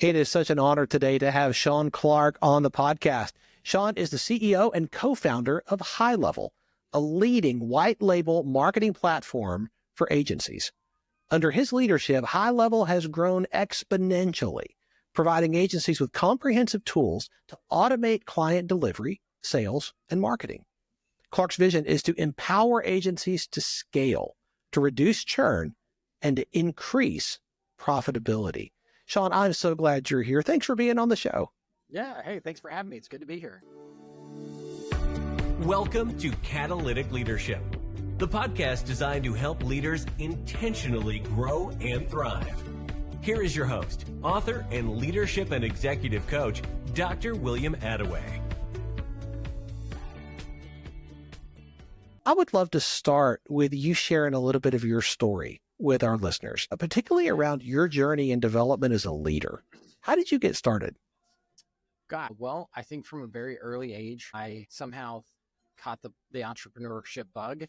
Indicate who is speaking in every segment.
Speaker 1: It is such an honor today to have Shaun Clark on the podcast. Shaun is the CEO and co-founder of HighLevel, a leading white label marketing platform for agencies. Under his leadership, HighLevel has grown exponentially, providing agencies with comprehensive tools to automate client delivery, sales, and marketing. Clark's vision is to empower agencies to scale, to reduce churn, and to increase profitability. Shaun, I'm so glad you're here. Thanks for being on the show.
Speaker 2: Yeah. Hey, thanks for having me. It's good to be here.
Speaker 3: Welcome to Catalytic Leadership, the podcast designed to help leaders intentionally grow and thrive. Here is your host, author, and leadership and executive coach, Dr. William Attaway.
Speaker 1: I would love to start with you sharing a little bit of your story with our listeners, particularly around your journey and development as a leader. How did you get started?
Speaker 2: God, well, I think from a very early age, I somehow caught the entrepreneurship bug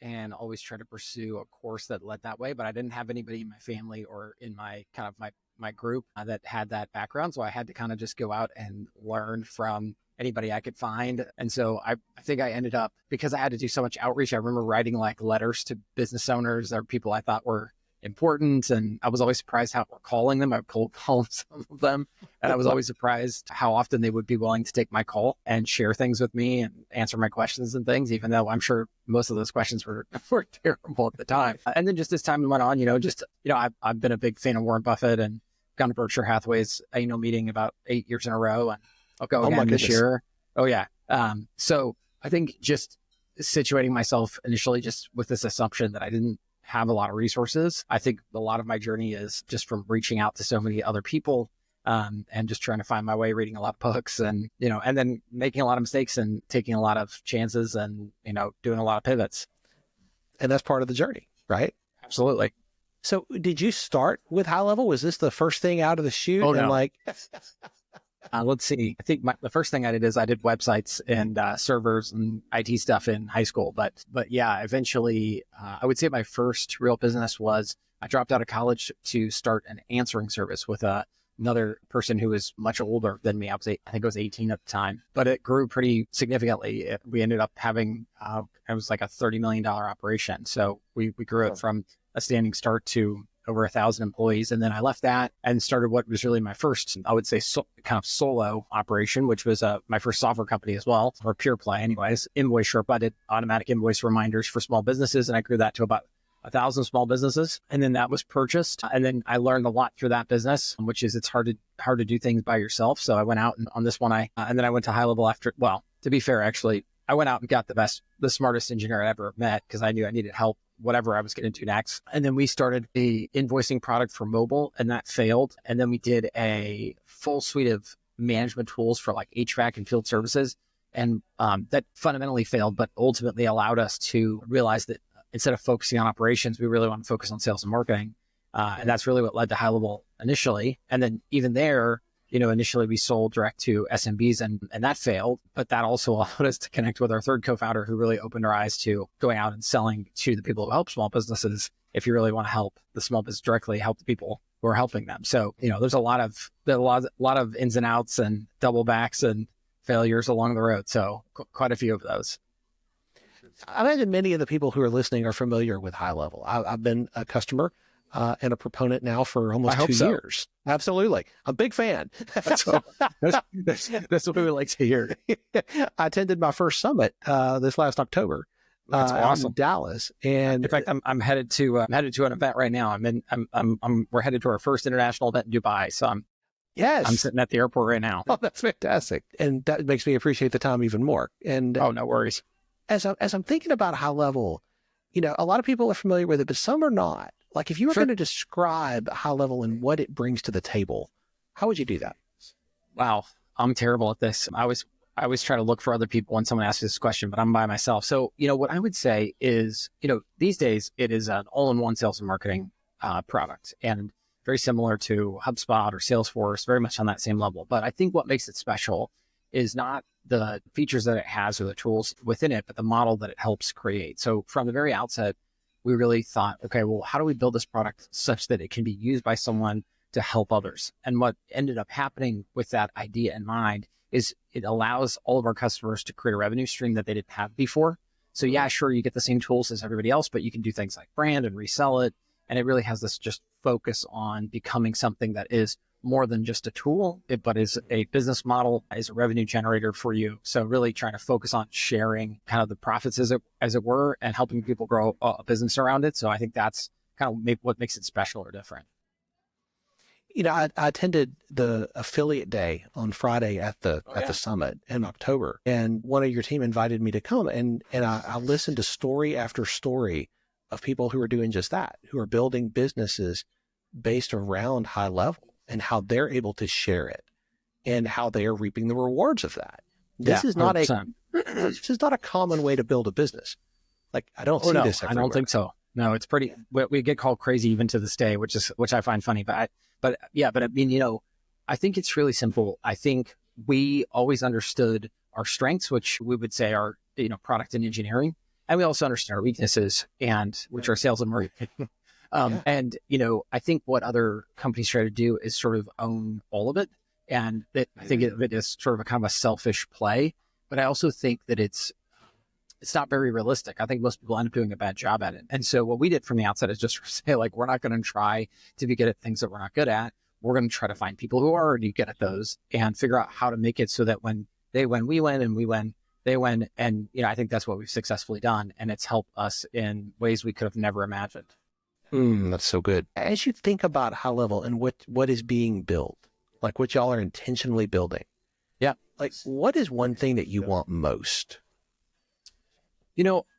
Speaker 2: and always tried to pursue a course that led that way. But I didn't have anybody in my family or in my kind of my group that had that background. So I had to kind of just go out and learn from anybody I could find. And so I think I ended up, because I had to do so much outreach, I remember writing like letters to business owners or people I thought were important. And I was always surprised how we're calling them. I would cold call some of them. And I was always surprised how often they would be willing to take my call and share things with me and answer my questions and things, even though I'm sure most of those questions were terrible at the time. And then just as time went on, I've been a big fan of Warren Buffett and gone to Berkshire Hathaway's annual meeting about 8 years in a row. And I'll go again this year. Oh, yeah. So I think just situating myself initially just with this assumption that I didn't have a lot of resources. I think a lot of my journey is just from reaching out to so many other people and just trying to find my way, reading a lot of books and then making a lot of mistakes and taking a lot of chances and, doing a lot of pivots.
Speaker 1: And that's part of the journey, right?
Speaker 2: Absolutely.
Speaker 1: So did you start with HighLevel? Was this the first thing out of the chute?
Speaker 2: Oh, no.
Speaker 1: And
Speaker 2: Let's see. I think the first thing I did is I did websites and servers and IT stuff in high school. But yeah, eventually, I would say my first real business was I dropped out of college to start an answering service with another person who was much older than me. I think I was 18 at the time, but it grew pretty significantly. We ended up having, it was like a $30 million operation. So we grew it from a standing start to over 1,000 employees. And then I left that and started what was really my first, I would say, kind of solo operation, which was my first software company as well, or pure play anyways. Invoice Sharp. I did automatic invoice reminders for small businesses, and I grew that to about 1,000 small businesses. And then that was purchased. And then I learned a lot through that business, which is it's hard to do things by yourself. So I went out and on this one, and then I went to HighLevel after, well, to be fair, actually, I went out and got the smartest engineer I ever met because I knew I needed help whatever I was going to do next. And then we started the invoicing product for mobile, and that failed. And then we did a full suite of management tools for like HVAC and field services. And that fundamentally failed, but ultimately allowed us to realize that instead of focusing on operations, we really want to focus on sales and marketing. And that's really what led to HighLevel initially. And then even there, initially we sold direct to SMBs and that failed, but that also allowed us to connect with our third co-founder who really opened our eyes to going out and selling to the people who help small businesses. If you really want to help the small business directly, help the people who are helping them. So, there's a lot of ins and outs and double backs and failures along the road. So quite a few of those.
Speaker 1: I imagine many of the people who are listening are familiar with HighLevel. I've been a customer and a proponent now for almost 2 years. Absolutely. I'm a big fan.
Speaker 2: That's what we would like to hear.
Speaker 1: I attended my first summit this last October.
Speaker 2: That's awesome.
Speaker 1: In Dallas. And
Speaker 2: in fact, I'm headed to an event right now. We're headed to our first international event in Dubai. So I'm sitting at the airport right now.
Speaker 1: Oh, that's fantastic. And that makes me appreciate the time even more. And
Speaker 2: oh, no worries.
Speaker 1: As I'm thinking about HighLevel, a lot of people are familiar with it, but some are not. Like if you were going to describe HighLevel and what it brings to the table, how would you do that?
Speaker 2: Wow. I'm terrible at this. I always try to look for other people when someone asks this question, but I'm by myself. So, what I would say is, these days it is an all-in-one sales and marketing product and very similar to HubSpot or Salesforce, very much on that same level. But I think what makes it special is not the features that it has or the tools within it, but the model that it helps create. So from the very outset, we really thought, okay, well, how do we build this product such that it can be used by someone to help others. And what ended up happening with that idea in mind is it allows all of our customers to create a revenue stream that they didn't have before. So yeah, sure, you get the same tools as everybody else, but you can do things like brand and resell it. And it really has this just focus on becoming something that is more than just a tool, but is a business model, is a revenue generator for you. So really trying to focus on sharing kind of the profits as it were, and helping people grow a business around it. So I think that's kind of what makes it special or different.
Speaker 1: I attended the affiliate day on Friday at the summit in October, and one of your team invited me to come, and I listened to story after story of people who are doing just that, who are building businesses based around HighLevel and how they're able to share it and how they are reaping the rewards of that. This is not a common way to build a business. Like, I don't see this everywhere.
Speaker 2: I don't think so. No, it's pretty, we get called crazy even to this day, which I find funny, but I mean, I think it's really simple. I think we always understood our strengths, which we would say are, product and engineering. And we also understand our weaknesses, which are sales and marketing. And, I think what other companies try to do is sort of own all of it. And I think of it as sort of a kind of a selfish play, but I also think that it's not very realistic. I think most people end up doing a bad job at it. And so what we did from the outset is just say, like, we're not going to try to be good at things that we're not good at. We're going to try to find people who are already good at those and figure out how to make it so that when they win, we win, and we win, they win. And, I think that's what we've successfully done. And it's helped us in ways we could have never imagined.
Speaker 1: That's so good. As you think about HighLevel and what is being built, like what y'all are intentionally building.
Speaker 2: Yeah.
Speaker 1: Like, what is one thing that you want most?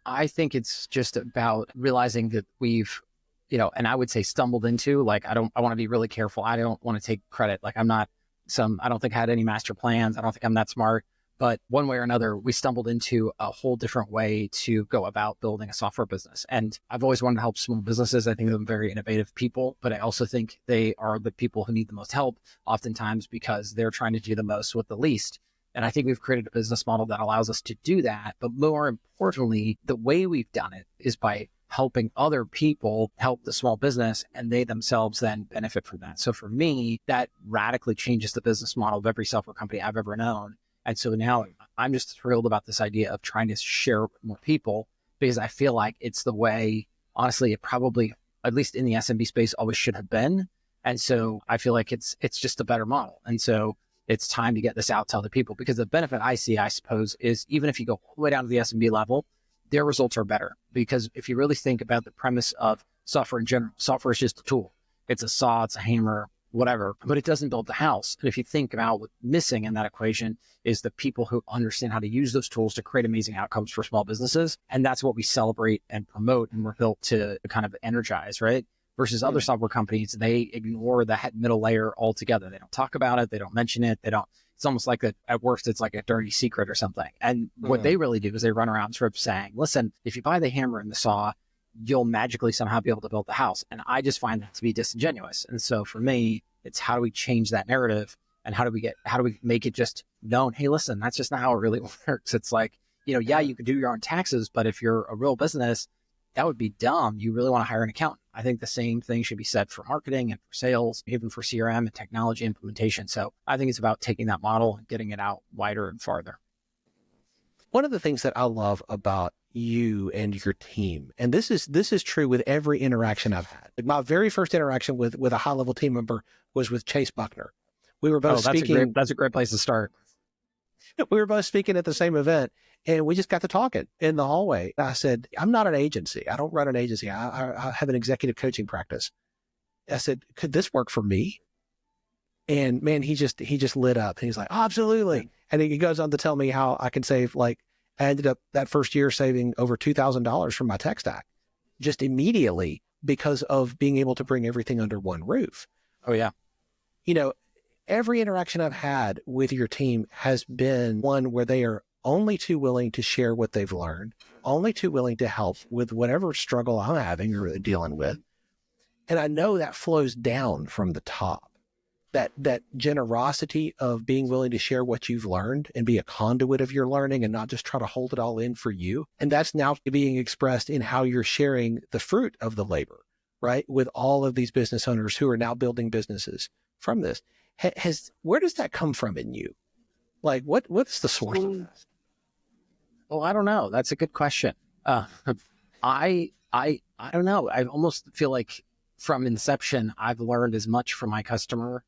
Speaker 2: I think it's just about realizing that we've, and I would say stumbled into, like, I want to be really careful. I don't want to take credit. Like, I don't think I had any master plans. I don't think I'm that smart, but one way or another, we stumbled into a whole different way to go about building a software business. And I've always wanted to help small businesses. I think they're very innovative people, but I also think they are the people who need the most help oftentimes because they're trying to do the most with the least. And I think we've created a business model that allows us to do that. But more importantly, the way we've done it is by helping other people help the small business, and they themselves then benefit from that. So for me, that radically changes the business model of every software company I've ever known. And so now I'm just thrilled about this idea of trying to share with more people, because I feel like it's the way, honestly, it probably, at least in the SMB space, always should have been. And so I feel like it's just a better model. And so it's time to get this out to other people, because the benefit I see, I suppose, is even if you go all the way down to the SMB level, their results are better. Because if you really think about the premise of software in general, software is just a tool. It's a saw, it's a hammer, whatever, but it doesn't build the house. And if you think about what's missing in that equation is the people who understand how to use those tools to create amazing outcomes for small businesses. And that's what we celebrate and promote, and we're built to kind of energize, right? Versus other software companies, they ignore the middle layer altogether. They don't talk about it. They don't mention it. It's almost like at worst, it's like a dirty secret or something. And what they really do is they run around sort of saying, listen, if you buy the hammer and the saw, you'll magically somehow be able to build the house. And I just find that to be disingenuous. And so for me, it's how do we change that narrative, and how do we make it just known? Hey, listen, that's just not how it really works. It's like, yeah, you could do your own taxes, but if you're a real business, that would be dumb. You really want to hire an accountant. I think the same thing should be said for marketing and for sales, even for CRM and technology implementation. So I think it's about taking that model and getting it out wider and farther.
Speaker 1: One of the things that I love about you and your team, and this is true with every interaction I've had. Like, my very first interaction with a HighLevel team member was with Chase Buckner. We were both speaking.
Speaker 2: That's a great place to start.
Speaker 1: We were both speaking at the same event, and we just got to talking in the hallway. I said, I'm not an agency. I don't run an agency. I have an executive coaching practice. I said, could this work for me? And man, he just lit up. He's like, oh, absolutely. And he goes on to tell me how I can save, like, I ended up that first year saving over $2,000 from my tech stack just immediately because of being able to bring everything under one roof.
Speaker 2: Oh, yeah.
Speaker 1: Every interaction I've had with your team has been one where they are only too willing to share what they've learned, only too willing to help with whatever struggle I'm having or dealing with. And I know that flows down from the top. That generosity of being willing to share what you've learned and be a conduit of your learning and not just try to hold it all in for you. And that's now being expressed in how you're sharing the fruit of the labor right? With all of these business owners who are now building businesses from this. Where does that come from in you? Like what's the source of that?
Speaker 2: Well, I don't know. That's a good question. I don't know. I almost feel like from inception, I've learned as much from my customer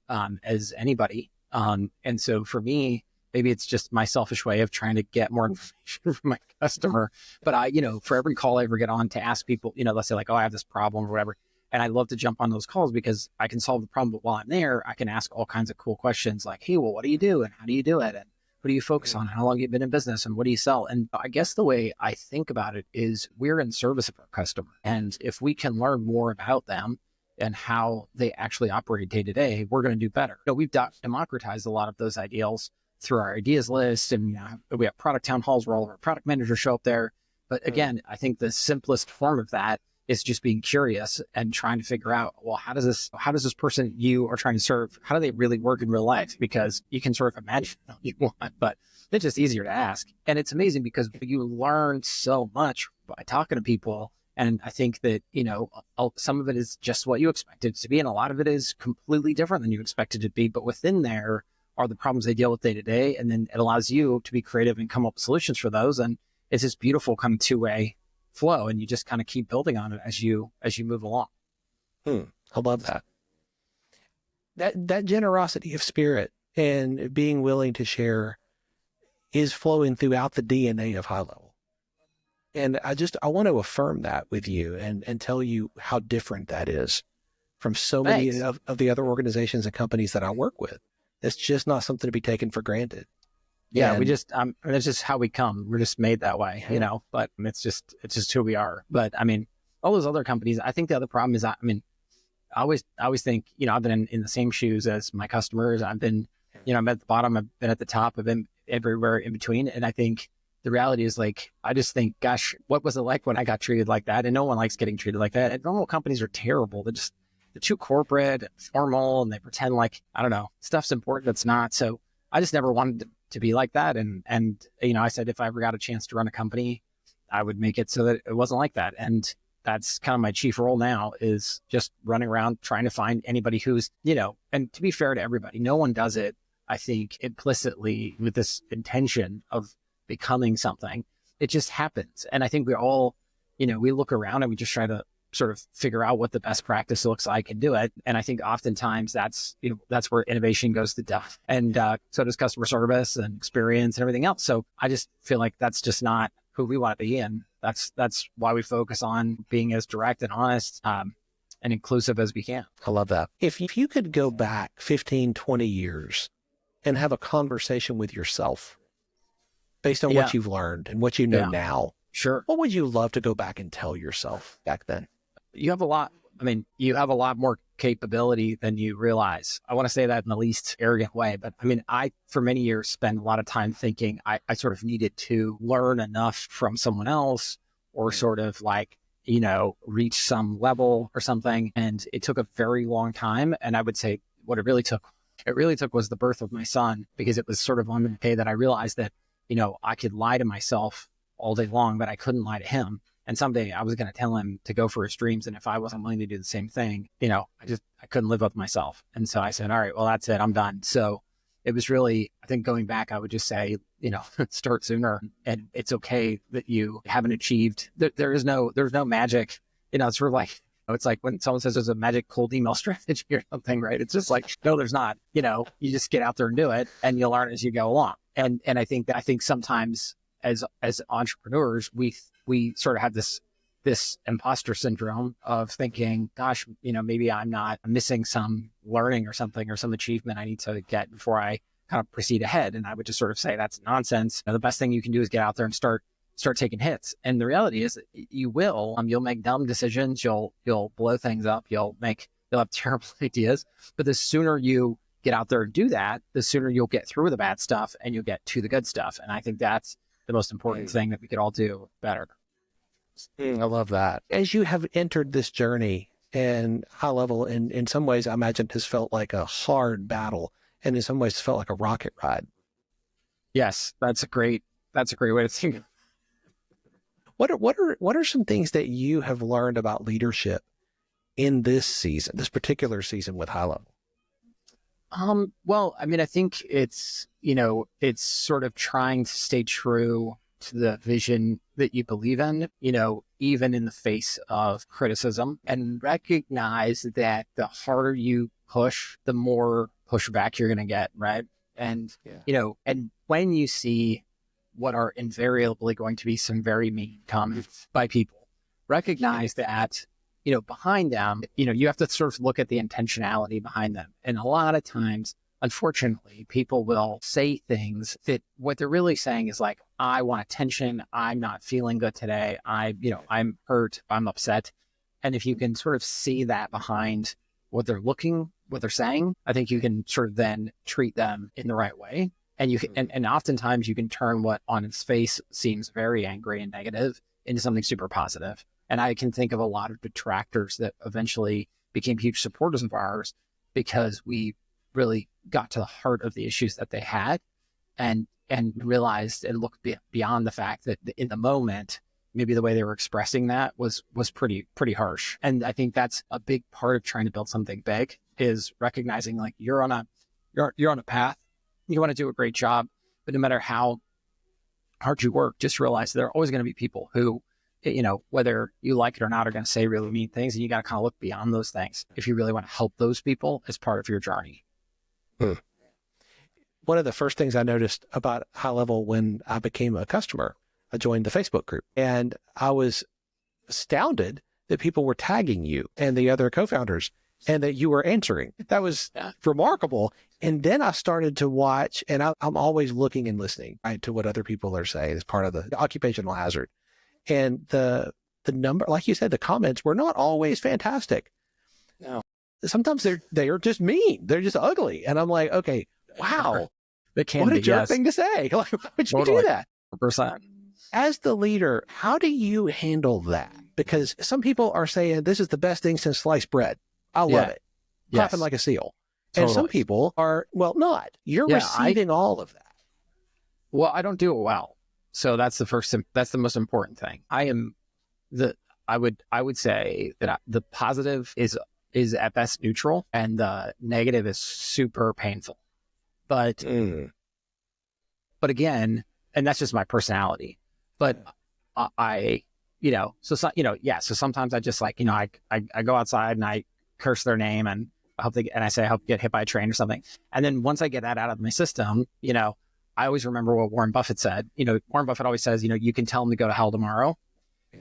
Speaker 2: as anybody. And so for me, maybe it's just my selfish way of trying to get more information from my customer. But for every call I ever get on to ask people, let's say like, oh, I have this problem or whatever. And I love to jump on those calls because I can solve the problem. But while I'm there, I can ask all kinds of cool questions like, hey, well, what do you do? And how do you do it? And what do you focus on? How long have you been in business? And what do you sell? And I guess the way I think about it is we're in service of our customer. And if we can learn more about them and how they actually operate day to day, we're going to do better. We've democratized a lot of those ideals through our ideas list. And we have product town halls where all of our product managers show up there. But again, I think the simplest form of that is just being curious and trying to figure out, well, how does this person you are trying to serve, how do they really work in real life? Because you can sort of imagine what you want, but it's just easier to ask. And it's amazing because you learn so much by talking to people. And I think that, some of it is just what you expect it to be. And a lot of it is completely different than you expected it to be. But within there are the problems they deal with day to day. And then it allows you to be creative and come up with solutions for those. And it's this beautiful kind of two-way flow, and you just kind of keep building on it as you move along.
Speaker 1: I love that. That generosity of spirit and being willing to share is flowing throughout the DNA of HighLevel. And I want to affirm that with you and tell you how different that is from so many of the other organizations and companies that I work with. It's just not something to be taken for granted.
Speaker 2: Yeah, we just, it's just how we come. We're just made that way, but it's just who we are. But I mean, all those other companies, I think the other problem is, I always think, I've been in the same shoes as my customers. I've been, I'm at the bottom, I've been at the top, I've been everywhere in between. And I think the reality is like, I just think, gosh, what was it like when I got treated like that? And no one likes getting treated like that. And normal companies are terrible. They're too corporate and formal, and they pretend like, I don't know, stuff's important that's not. So I just never wanted to be like that. And I said, if I ever got a chance to run a company, I would make it so that it wasn't like that. And that's kind of my chief role now, is just running around trying to find anybody who's, and to be fair to everybody, no one does it, I think, implicitly with this intention of becoming something. It just happens. And I think we all, we look around and we just try to sort of figure out what the best practice looks like and do it. And I think oftentimes that's where innovation goes to death. And so does customer service and experience and everything else. So I just feel like that's just not who we want to be in. That's why we focus on being as direct and honest and inclusive as we can.
Speaker 1: I love that. If you could go back 15, 20 years and have a conversation with yourself based on what you've learned and what you know now,
Speaker 2: sure,
Speaker 1: what would you love to go back and tell yourself back then?
Speaker 2: You have a lot more capability than you realize. I want to say that in the least arrogant way, but I, for many years, spent a lot of time thinking I sort of needed to learn enough from someone else or sort of like, reach some level or something. And it took a very long time. And I would say what it really took was the birth of my son, because it was sort of on the day that I realized that, I could lie to myself all day long, but I couldn't lie to him. And someday I was going to tell him to go for his dreams. And if I wasn't willing to do the same thing, I couldn't live with myself. And so I said, all right, well, that's it. I'm done. So it was really, I think going back, I would just say, start sooner. And it's okay that you haven't achieved. There's no magic. It's sort of like, it's like when someone says there's a magic cold email strategy or something, right? It's just like, no, there's not. You just get out there and do it, and you'll learn as you go along. And I think sometimes as entrepreneurs, we sort of have this imposter syndrome of thinking, gosh, maybe I'm missing some learning or something, or some achievement I need to get before I kind of proceed ahead. And I would just sort of say that's nonsense. The best thing you can do is get out there and start taking hits. And the reality is you'll make dumb decisions. You'll blow things up. You'll have terrible ideas, but the sooner you get out there and do that, the sooner you'll get through the bad stuff and you'll get to the good stuff. And I think that's the most important thing that we could all do better.
Speaker 1: I love that. As you have entered this journey, and HighLevel, in some ways, I imagine, has felt like a hard battle, and in some ways felt like a rocket ride.
Speaker 2: Yes, that's a great way to think of it.
Speaker 1: What are some things that you have learned about leadership in this season, this particular season with HighLevel?
Speaker 2: Well, I mean, I think it's sort of trying to stay true to the vision that you believe in, even in the face of criticism, and recognize that the harder you push, the more pushback you're going to get. Right. And, and when you see what are invariably going to be some very mean comments by people, recognize that, behind them, you have to sort of look at the intentionality behind them. And a lot of times, unfortunately, people will say things that what they're really saying is like, I want attention. I'm not feeling good today. I'm hurt. I'm upset. And if you can sort of see that behind what they're saying, I think you can sort of then treat them in the right way. And you can, and oftentimes you can turn what on its face seems very angry and negative into something super positive. And I can think of a lot of detractors that eventually became huge supporters of ours because we really got to the heart of the issues that they had and realized and looked beyond the fact that in the moment, maybe the way they were expressing that was pretty harsh. And I think that's a big part of trying to build something big, is recognizing like you're on a path, you want to do a great job, but no matter how hard you work, just realize there are always going to be people who, whether you like it or not, are going to say really mean things, and you got to kind of look beyond those things if you really want to help those people as part of your journey.
Speaker 1: One of the first things I noticed about HighLevel when I became a customer, I joined the Facebook group, and I was astounded that people were tagging you and the other co-founders and that you were answering. That was remarkable. And then I started to watch, and I'm always looking and listening, right, to what other people are saying as part of the occupational hazard. And the number, like you said, the comments were not always fantastic.
Speaker 2: No.
Speaker 1: Sometimes they are just mean. They're just ugly. And I'm like, okay, wow.
Speaker 2: What
Speaker 1: a jerk thing to say. Like, why would you do that?
Speaker 2: 100%.
Speaker 1: As the leader, how do you handle that? Because some people are saying this is the best thing since sliced bread. I love it. Clapping like a seal.
Speaker 2: Totally.
Speaker 1: And some people are, not. You're receiving all of that.
Speaker 2: Well, I don't do it well. So that's the most important thing. I would say that the positive is at best neutral and the negative is super painful. But again, and that's just my personality, but so sometimes I just like, I go outside and I curse their name and I say, I hope get hit by a train or something. And then once I get that out of my system, I always remember what Warren Buffett said. Warren Buffett always says, you can tell them to go to hell tomorrow.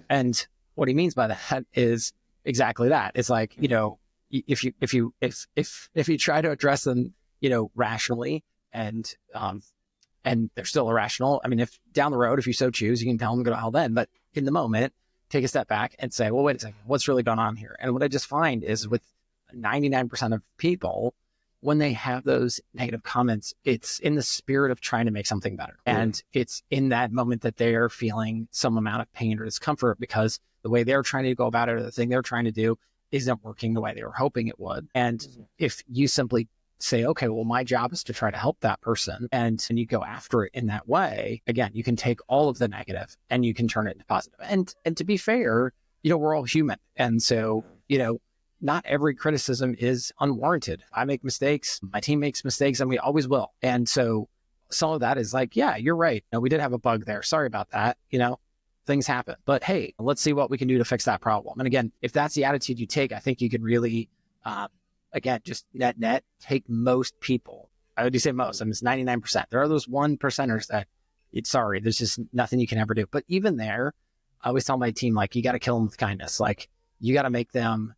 Speaker 2: And what he means by that is exactly that. It's like, if you try to address them, rationally and they're still irrational. I mean, if down the road, if you so choose, you can tell them to go to hell then, but in the moment, take a step back and say, well, wait a second, what's really going on here? And what I just find is with 99% of people, when they have those negative comments, it's in the spirit of trying to make something better. And it's in that moment that they're feeling some amount of pain or discomfort because the way they're trying to go about it or the thing they're trying to do isn't working the way they were hoping it would. And if you simply say, okay, well, my job is to try to help that person, and you go after it in that way, again, you can take all of the negative and you can turn it into positive. And to be fair, we're all human. And so, not every criticism is unwarranted. I make mistakes. My team makes mistakes, and we always will. And so some of that is like, yeah, you're right. No, we did have a bug there. Sorry about that. Things happen. But hey, let's see what we can do to fix that problem. And again, if that's the attitude you take, I think you can really, again, just net take most people. I would say most. I mean, it's 99%. There are those 1%ers that there's just nothing you can ever do. But even there, I always tell my team, like, you got to kill them with kindness. Like, you got to make them,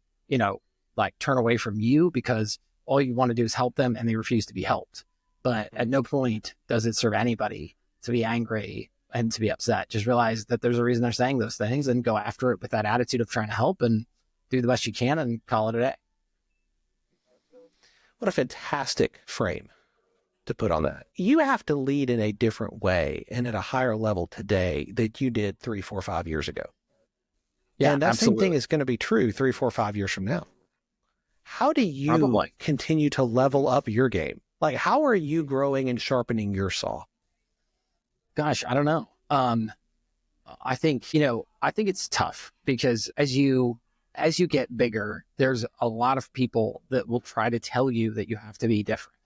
Speaker 2: like turn away from you because all you want to do is help them and they refuse to be helped. But at no point does it serve anybody to be angry and to be upset. Just realize that there's a reason they're saying those things and go after it with that attitude of trying to help and do the best you can and call it a day.
Speaker 1: What a fantastic frame to put on that. You have to lead in a different way and at a higher level today that you did 3, 4, 5 years ago.
Speaker 2: Yeah,
Speaker 1: and that
Speaker 2: absolutely.
Speaker 1: same thing is going to be true 3, 4, 5 years from now. How do you continue to level up your game? Like, how are you growing and sharpening your saw?
Speaker 2: Gosh, I don't know. I think it's tough because as you as you get bigger, there's a lot of people that will try to tell you that you have to be different.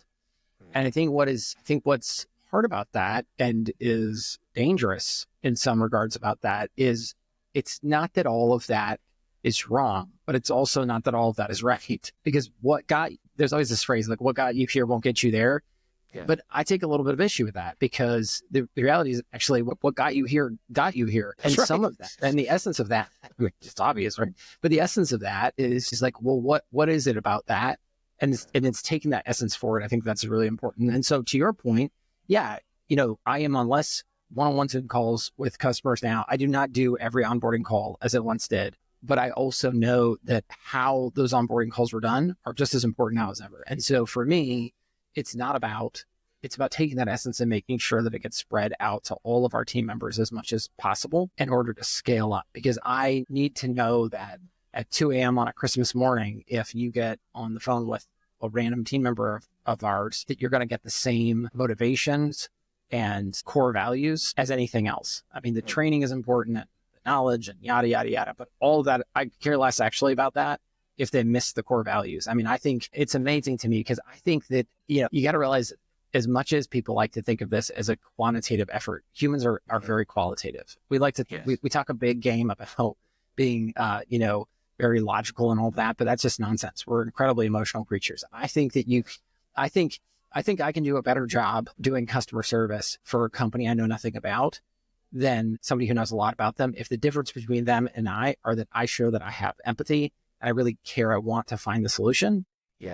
Speaker 2: And I think what's hard about that and is dangerous in some regards about that is it's not that all of that is wrong, but it's also not that all of that is right. Because there's always this phrase, like, what got you here won't get you there. Yeah. But I take a little bit of issue with that, because the reality is actually what got you here got you here. And some of that, and the essence of that, it's obvious, right? But the essence of that is like, well, what is it about that? And it's taking that essence forward. I think that's really important. And so to your point, yeah, I am on less one-on-one Zoom calls with customers now. I do not do every onboarding call as I once did, but I also know that how those onboarding calls were done are just as important now as ever. And so for me, it's about taking that essence and making sure that it gets spread out to all of our team members as much as possible in order to scale up. Because I need to know that at 2 a.m. on a Christmas morning, if you get on the phone with a random team member of ours, that you're going to get the same motivations and core values as anything else. I mean, the training is important, the knowledge and yada, yada, yada, but all of that, I care less actually about that if they miss the core values. I mean, I think it's amazing to me, because I think that, you got to realize, as much as people like to think of this as a quantitative effort, humans are very qualitative. We like to, we talk a big game about being, very logical and all that, but that's just nonsense. We're incredibly emotional creatures. I think that I think I can do a better job doing customer service for a company I know nothing about than somebody who knows a lot about them. If the difference between them and I are that I show that I have empathy, I really care, I want to find the solution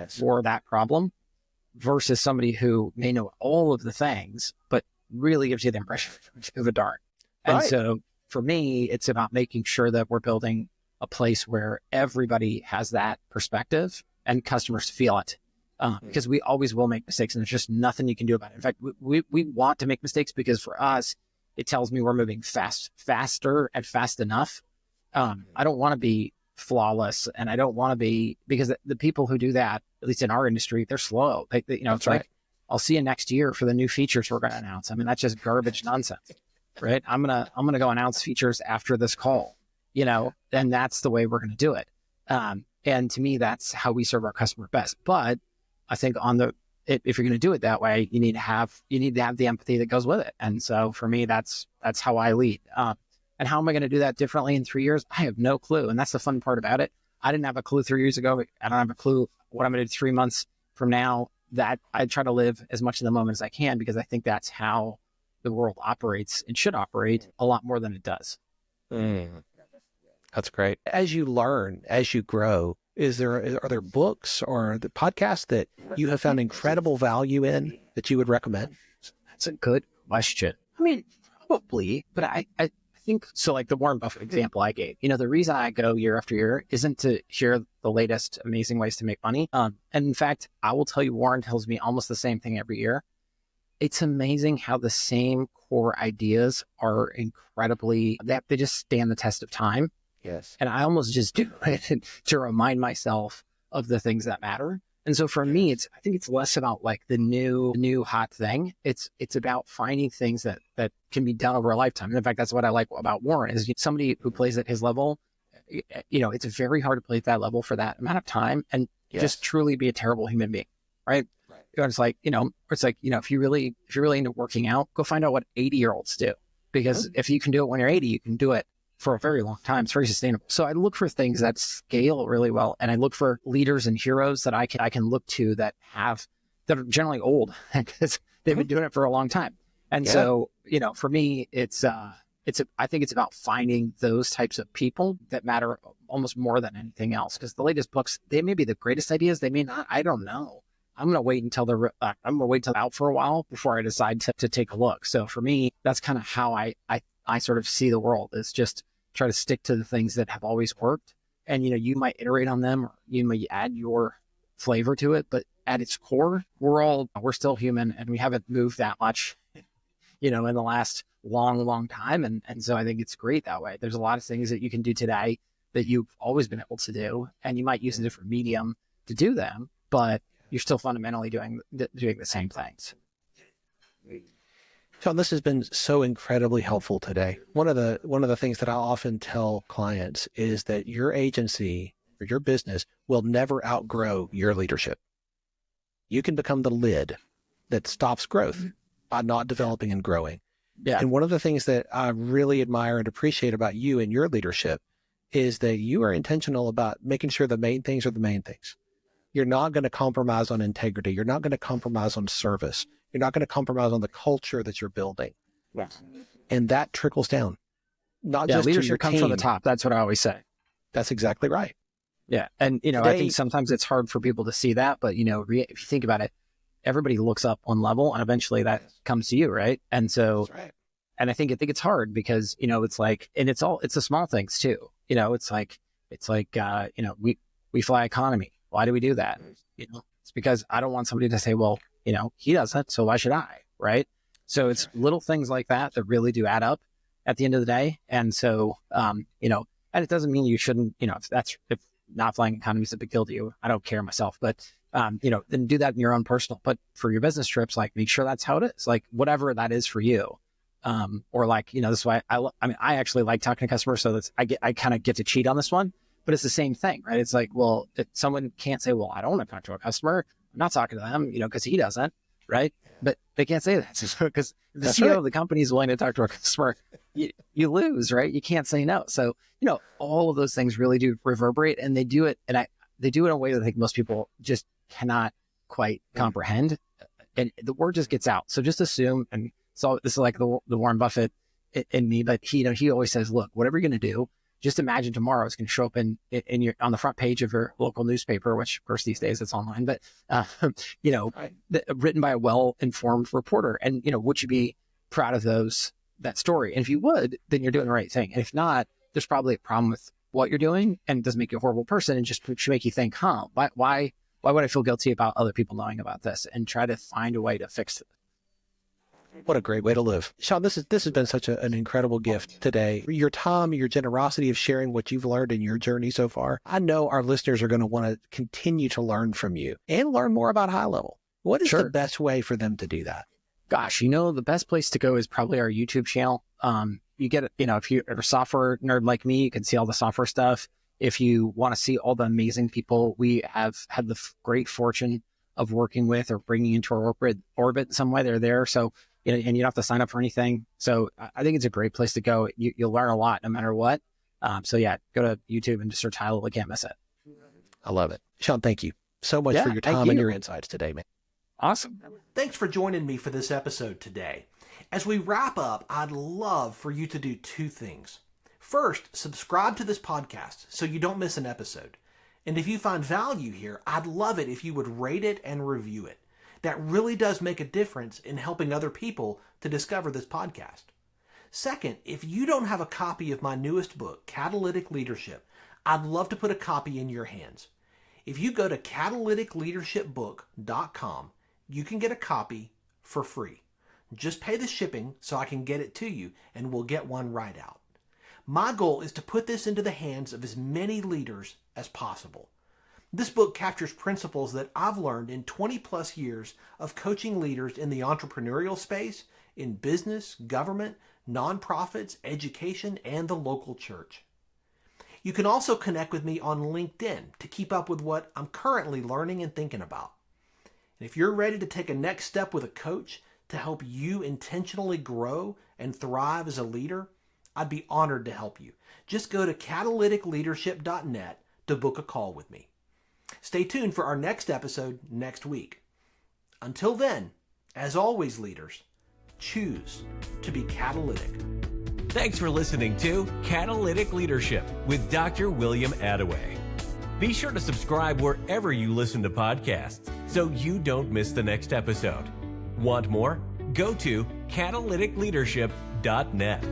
Speaker 2: for that problem, versus somebody who may know all of the things, but really gives you the impression of a darn. And so for me, it's about making sure that we're building a place where everybody has that perspective and customers feel it. Because we always will make mistakes, and there's just nothing you can do about it. In fact, we want to make mistakes, because for us, it tells me we're moving faster and fast enough. I don't want to be flawless, and I don't want to be, because the people who do that, at least in our industry, they're slow. It's like, I'll see you next year for the new features we're going to announce. I mean, that's just garbage nonsense, right? I'm gonna go announce features after this call, and that's the way we're going to do it. And to me, that's how we serve our customer best. But I think if you're going to do it that way, you need to have the empathy that goes with it. And so for me, that's how I lead. And how am I going to do that differently in 3 years? I have no clue. And that's the fun part about it. I didn't have a clue 3 years ago. I don't have a clue what I'm going to do 3 months from now. That I try to live as much in the moment as I can, because I think that's how the world operates and should operate a lot more than it does.
Speaker 1: That's great. As you learn, as you grow, are there books or the podcasts that you have found incredible value in that you would recommend?
Speaker 2: That's a good question. I mean, probably, but I think so. Like the Warren Buffett example I gave, the reason I go year after year isn't to hear the latest amazing ways to make money. And in fact, I will tell you, Warren tells me almost the same thing every year. It's amazing how the same core ideas are they just stand the test of time.
Speaker 1: Yes.
Speaker 2: And I almost just do it to remind myself of the things that matter. And so for me, I think it's less about like the new hot thing. It's about finding things that can be done over a lifetime. And in fact, that's what I like about Warren, is somebody who plays at his level. It's very hard to play at that level for that amount of time and just truly be a terrible human being. Right. It's like, if you're really into working out, go find out what 80-year-olds do, because if you can do it when you're 80, you can do it for a very long time. It's very sustainable. So I look for things that scale really well. And I look for leaders and heroes that I can look to that are generally old, because they've been doing it for a long time. And so, for me, I think it's about finding those types of people that matter almost more than anything else. Because the latest books, they may be the greatest ideas. They may not. I don't know. I'm going to wait until they're out for a while before I decide to take a look. So for me, that's kind of how I sort of see the world, is just try to stick to the things that have always worked. And, you might iterate on them, or you may add your flavor to it, but at its core, we're still human, and we haven't moved that much, in the last long time. And so I think it's great that way. There's a lot of things that you can do today that you've always been able to do, and you might use a different medium to do them, but you're still fundamentally doing the same things.
Speaker 1: Shaun, this has been so incredibly helpful today. One of the things that I often tell clients is that your agency or your business will never outgrow your leadership. You can become the lid that stops growth by not developing and growing.
Speaker 2: Yeah.
Speaker 1: And one of the things that I really admire and appreciate about you and your leadership is that you are intentional about making sure the main things are the main things. You're not going to compromise on integrity. You're not going to compromise on service. You're not going to compromise on the culture that you're building.
Speaker 2: Yeah.
Speaker 1: And that trickles down. Not just
Speaker 2: leadership comes from the top. That's what I always say.
Speaker 1: That's exactly right.
Speaker 2: Yeah. And,
Speaker 1: Today,
Speaker 2: I think sometimes it's hard for people to see that, but, if you think about it, everybody looks up one level and eventually that comes to you. Right. And so,
Speaker 1: that's right.
Speaker 2: And I think it's hard because, it's like, and it's the small things too. It's like, we fly economy. Why do we do that? It's because I don't want somebody to say, well, he doesn't, so why should I? Right. So it's little things like that really do add up at the end of the day. And so, and it doesn't mean you shouldn't, if not flying economy is a big deal to you, I don't care myself, but, then do that in your own personal, but for your business trips, like make sure that's how it is, like whatever that is for you. Or like, this is why I actually like talking to customers. So I kind of get to cheat on this one, but it's the same thing, right? It's like, well, someone can't say, well, I don't want to talk to a customer. I'm not talking to them, because he doesn't, right? But they can't say that because the CEO of the company is willing to talk to a customer. You lose, right? You can't say no. So, all of those things really do reverberate, and they do it. And they do it in a way that I think most people just cannot quite comprehend. And the word just gets out. So just assume, and so this is like the Warren Buffett in me, but he always says, look, whatever you're going to do, just imagine tomorrow it's going to show up on the front page of your local newspaper, which of course these days it's online, but, written by a well-informed reporter. And, would you be proud of that story? And if you would, then you're doing the right thing. And if not, there's probably a problem with what you're doing and it doesn't make you a horrible person and just should make you think, why would I feel guilty about other people knowing about this, and try to find a way to fix it.
Speaker 1: What a great way to live. Shaun, this has been such an incredible gift today. Your time, your generosity of sharing what you've learned in your journey so far. I know our listeners are going to want to continue to learn from you and learn more about HighLevel. What is the best way for them to do that?
Speaker 2: Gosh, the best place to go is probably our YouTube channel. You get, if you're a software nerd like me, you can see all the software stuff. If you want to see all the amazing people we have had the great fortune of working with or bringing into our orbit in some way, they're there. So, and you don't have to sign up for anything. So I think it's a great place to go. You'll learn a lot no matter what. So yeah, go to YouTube and just search HighLevel. Can't miss it.
Speaker 1: I love it. Shaun, thank you so much for your time and your insights today, man.
Speaker 2: Awesome.
Speaker 4: Thanks for joining me for this episode today. As we wrap up, I'd love for you to do two things. First, subscribe to this podcast so you don't miss an episode. And if you find value here, I'd love it if you would rate it and review it. That really does make a difference in helping other people to discover this podcast. Second, if you don't have a copy of my newest book, Catalytic Leadership, I'd love to put a copy in your hands. If you go to catalyticleadershipbook.com, you can get a copy for free. Just pay the shipping so I can get it to you, and we'll get one right out. My goal is to put this into the hands of as many leaders as possible. This book captures principles that I've learned in 20 plus years of coaching leaders in the entrepreneurial space, in business, government, nonprofits, education, and the local church. You can also connect with me on LinkedIn to keep up with what I'm currently learning and thinking about. And if you're ready to take a next step with a coach to help you intentionally grow and thrive as a leader, I'd be honored to help you. Just go to catalyticleadership.net to book a call with me. Stay tuned for our next episode next week. Until then, as always, leaders, choose to be catalytic.
Speaker 3: Thanks for listening to Catalytic Leadership with Dr. William Attaway. Be sure to subscribe wherever you listen to podcasts so you don't miss the next episode. Want more? Go to catalyticleadership.net.